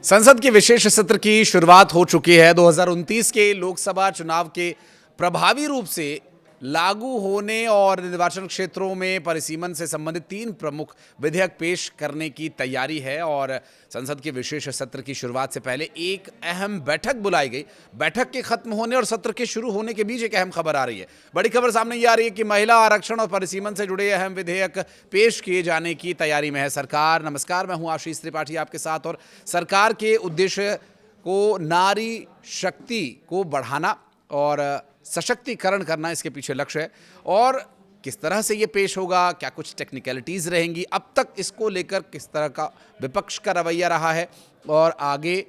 संसद के विशेष सत्र की शुरुआत हो चुकी है। 2029 के लोकसभा चुनाव के प्रभावी रूप से लागू होने और निर्वाचन क्षेत्रों में परिसीमन से संबंधित 3 प्रमुख विधेयक पेश करने की तैयारी है और संसद के विशेष सत्र की शुरुआत से पहले एक अहम बैठक बुलाई गई। बैठक के खत्म होने और सत्र के शुरू होने के बीच एक अहम खबर आ रही है। बड़ी खबर सामने ये आ रही है कि महिला आरक्षण और परिसीमन से जुड़े अहम विधेयक पेश किए जाने की तैयारी में है सरकार। नमस्कार, मैं हूं आशीष त्रिपाठी आपके साथ। और सरकार के उद्देश्य को नारी शक्ति को बढ़ाना और सशक्तिकरण करना इसके पीछे लक्ष्य है। और किस तरह से ये पेश होगा, क्या कुछ टेक्निकलिटीज़ रहेंगी, अब तक इसको लेकर किस तरह का विपक्ष का रवैया रहा है और आगे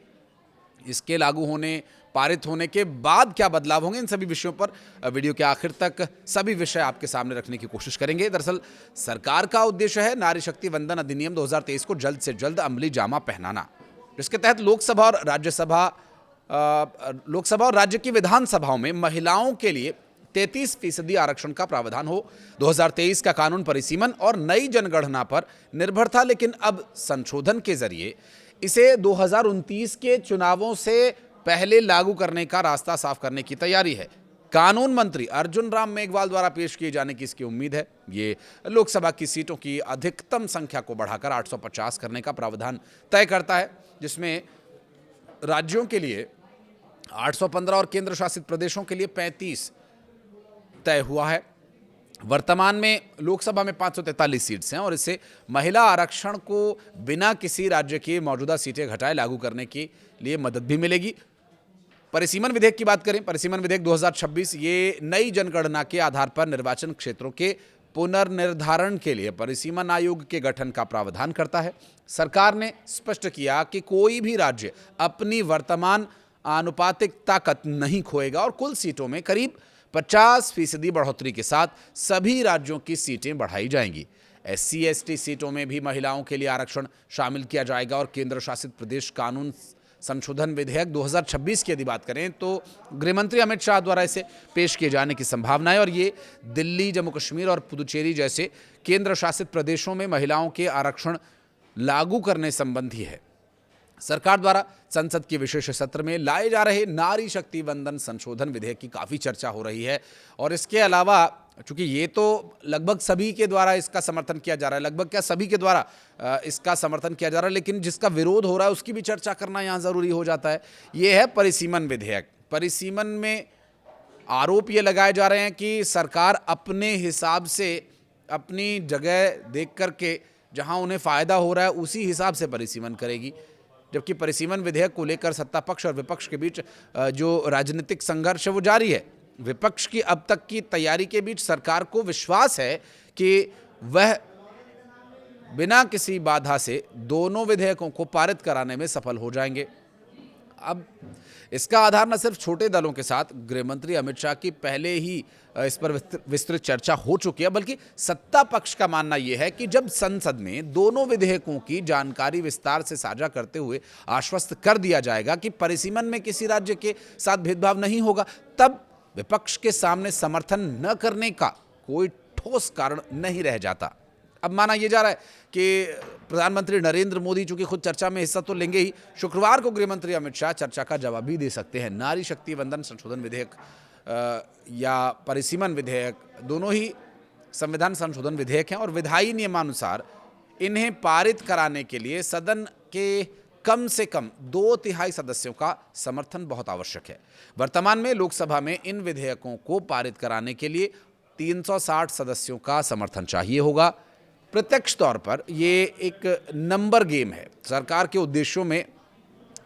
इसके लागू होने, पारित होने के बाद क्या बदलाव होंगे, इन सभी विषयों पर वीडियो के आखिर तक सभी विषय आपके सामने रखने की कोशिश करेंगे। दरअसल सरकार का उद्देश्य है नारी शक्ति वंदन अधिनियम 2023 को जल्द से जल्द अमली जामा पहनाना। इसके तहत लोकसभा और राज्य की विधानसभाओं में महिलाओं के लिए 33% आरक्षण का प्रावधान हो। 2023 का कानून परिसीमन और नई जनगणना पर निर्भर था, लेकिन अब संशोधन के जरिए इसे 2029 के चुनावों से पहले लागू करने का रास्ता साफ करने की तैयारी है। कानून मंत्री अर्जुन राम मेघवाल द्वारा पेश किए जाने की इसकी उम्मीद है। ये लोकसभा की सीटों की अधिकतम संख्या को बढ़ाकर 850 करने का प्रावधान तय करता है, जिसमें राज्यों के लिए 815 और केंद्र शासित प्रदेशों के लिए 35 तय हुआ है। वर्तमान में लोकसभा में 543 सीट्स हैं और इससे महिला आरक्षण को बिना किसी राज्य की मौजूदा सीटें घटाए लागू करने के लिए मदद भी मिलेगी। परिसीमन विधेयक की बात करें, परिसीमन विधेयक 2026 ये नई जनगणना के आधार पर निर्वाचन क्षेत्रों के पुनर्निर्धारण के लिए परिसीमन आयोग के गठन का प्रावधान करता है। सरकार ने स्पष्ट किया कि कोई भी राज्य अपनी वर्तमान आनुपातिक ताकत नहीं खोएगा और कुल सीटों में करीब 50% बढ़ोतरी के साथ सभी राज्यों की सीटें बढ़ाई जाएंगी। SC/ST सीटों में भी महिलाओं के लिए आरक्षण शामिल किया जाएगा और केंद्र शासित प्रदेश कानून संशोधन विधेयक 2026 की यदि बात करें तो गृहमंत्री अमित शाह द्वारा इसे पेश किए जाने की संभावना है और ये दिल्ली, जम्मू कश्मीर और पुदुचेरी जैसे केंद्र शासित प्रदेशों में महिलाओं के आरक्षण लागू करने संबंधी है। सरकार द्वारा संसद के विशेष सत्र में लाए जा रहे नारी शक्ति वंदन संशोधन विधेयक की काफ़ी चर्चा हो रही है और इसके अलावा चूंकि ये तो लगभग सभी के द्वारा इसका समर्थन किया जा रहा है, लगभग क्या सभी के द्वारा इसका समर्थन किया जा रहा है, लेकिन जिसका विरोध हो रहा है उसकी भी चर्चा करना यहाँ ज़रूरी हो जाता है। ये है परिसीमन विधेयक। परिसीमन में आरोप ये लगाए जा रहे हैं कि सरकार अपने हिसाब से अपनी जगह देख करके जहाँ उन्हें फ़ायदा हो रहा है उसी हिसाब से परिसीमन करेगी, जबकि परिसीमन विधेयक को लेकर सत्ता पक्ष और विपक्ष के बीच जो राजनीतिक संघर्ष है वो जारी है। विपक्ष की अब तक की तैयारी के बीच सरकार को विश्वास है कि वह बिना किसी बाधा से दोनों विधेयकों को पारित कराने में सफल हो जाएंगे। अब इसका आधार न सिर्फ छोटे दलों के साथ गृहमंत्री अमित शाह की पहले ही इस पर विस्तृत चर्चा हो चुकी है, बल्कि सत्ता पक्ष का मानना यह है कि जब संसद में दोनों विधेयकों की जानकारी विस्तार से साझा करते हुए आश्वस्त कर दिया जाएगा कि परिसीमन में किसी राज्य के साथ भेदभाव नहीं होगा, तब विपक्ष के सामने समर्थन न करने का कोई ठोस कारण नहीं रह जाता। अब माना यह जा रहा है कि प्रधानमंत्री नरेंद्र मोदी चूंकि खुद चर्चा में हिस्सा तो लेंगे ही, शुक्रवार को गृहमंत्री अमित शाह चर्चा का जवाब भी दे सकते हैं। नारी शक्ति वंदन संशोधन विधेयक या परिसीमन विधेयक दोनों ही संविधान संशोधन विधेयक हैं और विधायी नियमानुसार इन्हें पारित कराने के लिए सदन के कम से कम 2/3 सदस्यों का समर्थन बहुत आवश्यक है। वर्तमान में लोकसभा में इन विधेयकों को पारित कराने के लिए 360 सदस्यों का समर्थन चाहिए होगा। प्रत्यक्ष तौर पर ये एक नंबर गेम है। सरकार के उद्देश्यों में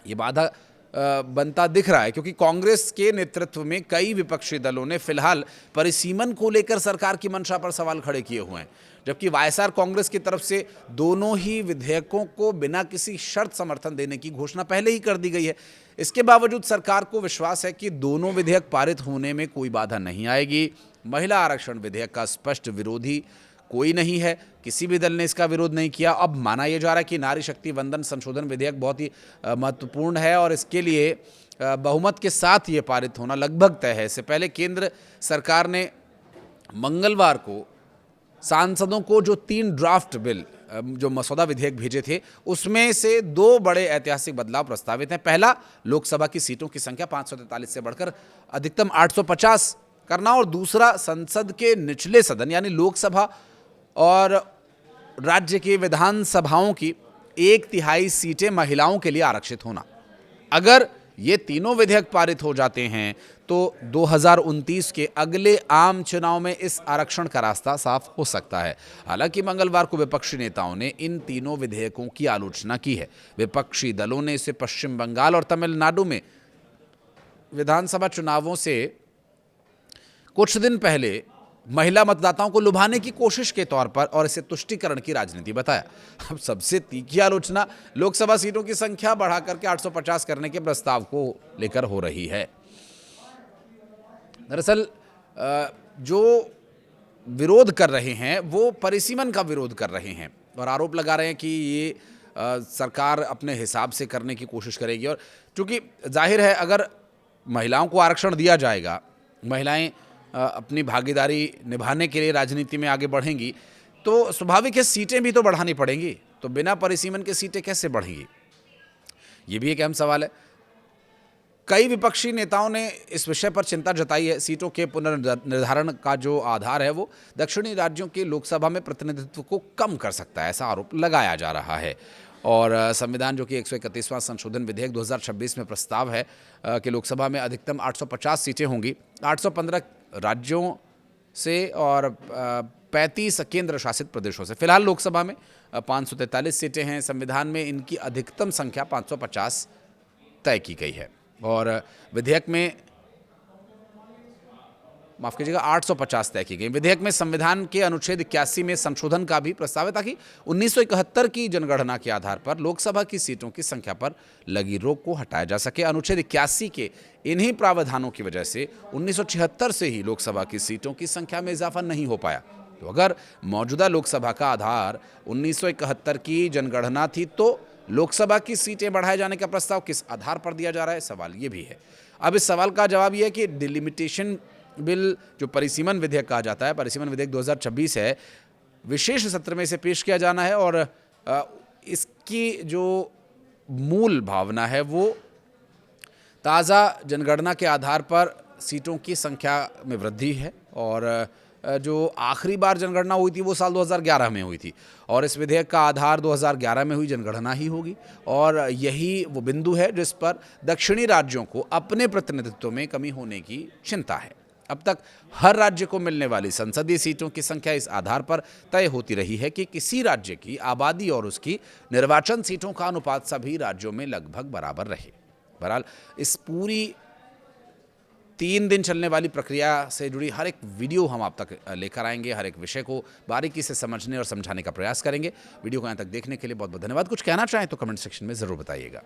ये बाधा बनता दिख रहा है, क्योंकि कांग्रेस के नेतृत्व में कई विपक्षी दलों ने फिलहाल परिसीमन को लेकर सरकार की मंशा पर सवाल खड़े किए हुए हैं, जबकि वाईएसआर कांग्रेस की तरफ से दोनों ही विधेयकों को बिना किसी शर्त समर्थन देने की घोषणा पहले ही कर दी गई है। इसके बावजूद सरकार को विश्वास है कि दोनों विधेयक पारित होने में कोई बाधा नहीं आएगी। महिला आरक्षण विधेयक का स्पष्ट विरोधी कोई नहीं है, किसी भी दल ने इसका विरोध नहीं किया। अब माना यह जा रहा है कि नारी शक्ति वंदन संशोधन विधेयक बहुत ही महत्वपूर्ण है और इसके लिए बहुमत के साथ ये पारित होना लगभग तय है। इससे पहले केंद्र सरकार ने मंगलवार को सांसदों को जो 3 ड्राफ्ट बिल जो मसौदा विधेयक भेजे थे उसमें से दो बड़े ऐतिहासिक बदलाव प्रस्तावित हैं। पहला, लोकसभा की सीटों की संख्या 543 से बढ़कर अधिकतम 850 करना, और दूसरा, संसद के निचले सदन यानी लोकसभा और राज्य की विधानसभाओं की 1/3 सीटें महिलाओं के लिए आरक्षित होना। अगर ये तीनों विधेयक पारित हो जाते हैं तो 2029 के अगले आम चुनाव में इस आरक्षण का रास्ता साफ हो सकता है। हालांकि मंगलवार को विपक्षी नेताओं ने इन तीनों विधेयकों की आलोचना की है। विपक्षी दलों ने इसे पश्चिम बंगाल और तमिलनाडु में विधानसभा चुनावों से कुछ दिन पहले महिला मतदाताओं को लुभाने की कोशिश के तौर पर और इसे तुष्टीकरण की राजनीति बताया। अब सबसे तीखी आलोचना लोकसभा सीटों की संख्या बढ़ाकर के 850 करने के प्रस्ताव को लेकर हो रही है। दरअसल जो विरोध कर रहे हैं वो परिसीमन का विरोध कर रहे हैं और आरोप लगा रहे हैं कि ये सरकार अपने हिसाब से करने की कोशिश करेगी। और चूंकि जाहिर है अगर महिलाओं को आरक्षण दिया जाएगा, महिलाएं अपनी भागीदारी निभाने के लिए राजनीति में आगे बढ़ेंगी, तो स्वाभाविक है सीटें भी तो बढ़ानी पड़ेंगी। तो बिना परिसीमन के सीटें कैसे बढ़ेंगी, ये भी एक अहम सवाल है। कई विपक्षी नेताओं ने इस विषय पर चिंता जताई है। सीटों के पुनर्निर्धारण का जो आधार है वो दक्षिणी राज्यों के लोकसभा में प्रतिनिधित्व को कम कर सकता है, ऐसा आरोप लगाया जा रहा है। और संविधान जो कि 131वां संशोधन विधेयक 2026 में प्रस्ताव है कि लोकसभा में अधिकतम 850 सीटें होंगी, 815 राज्यों से और 35 केंद्र शासित प्रदेशों से। फिलहाल लोकसभा में 543 सीटें हैं। संविधान में इनकी अधिकतम संख्या 550 तय की गई है और विधेयक में, माफ कीजिएगा, 850 तय की गई। विधेयक में संविधान के अनुच्छेद 81 में संशोधन का भी प्रस्ताव है ताकि 1971 की जनगणना के आधार पर लोकसभा की सीटों की संख्या पर लगी रोक को हटाया जा सके। अनुच्छेद 81 के इन्हीं प्रावधानों की वजह से 1976 से ही लोकसभा की सीटों की संख्या में इजाफा नहीं हो पाया। तो अगर मौजूदा लोकसभा का आधार 1971 की जनगणना थी तो लोकसभा की सीटें बढ़ाए जाने का प्रस्ताव किस आधार पर दिया जा रहा है, सवाल ये भी है। अब इस सवाल का जवाब ये है कि डिलिमिटेशन बिल, जो परिसीमन विधेयक कहा जाता है, परिसीमन विधेयक 2026 है, विशेष सत्र में इसे पेश किया जाना है और इसकी जो मूल भावना है वो ताज़ा जनगणना के आधार पर सीटों की संख्या में वृद्धि है। और जो आखिरी बार जनगणना हुई थी वो साल 2011 में हुई थी और इस विधेयक का आधार 2011 में हुई जनगणना ही होगी और यही वो बिंदु है जिस पर दक्षिणी राज्यों को अपने प्रतिनिधित्व में कमी होने की चिंता है। अब तक हर राज्य को मिलने वाली संसदीय सीटों की संख्या इस आधार पर तय होती रही है कि किसी राज्य की आबादी और उसकी निर्वाचन सीटों का अनुपात सभी राज्यों में लगभग बराबर रहे। बहरहाल इस पूरी 3 दिन चलने वाली प्रक्रिया से जुड़ी हर एक वीडियो हम आप तक लेकर आएंगे, हर एक विषय को बारीकी से समझने और समझाने का प्रयास करेंगे। वीडियो को यहाँ तक देखने के लिए बहुत बहुत धन्यवाद। कुछ कहना चाहें तो कमेंट सेक्शन में ज़रूर बताइएगा।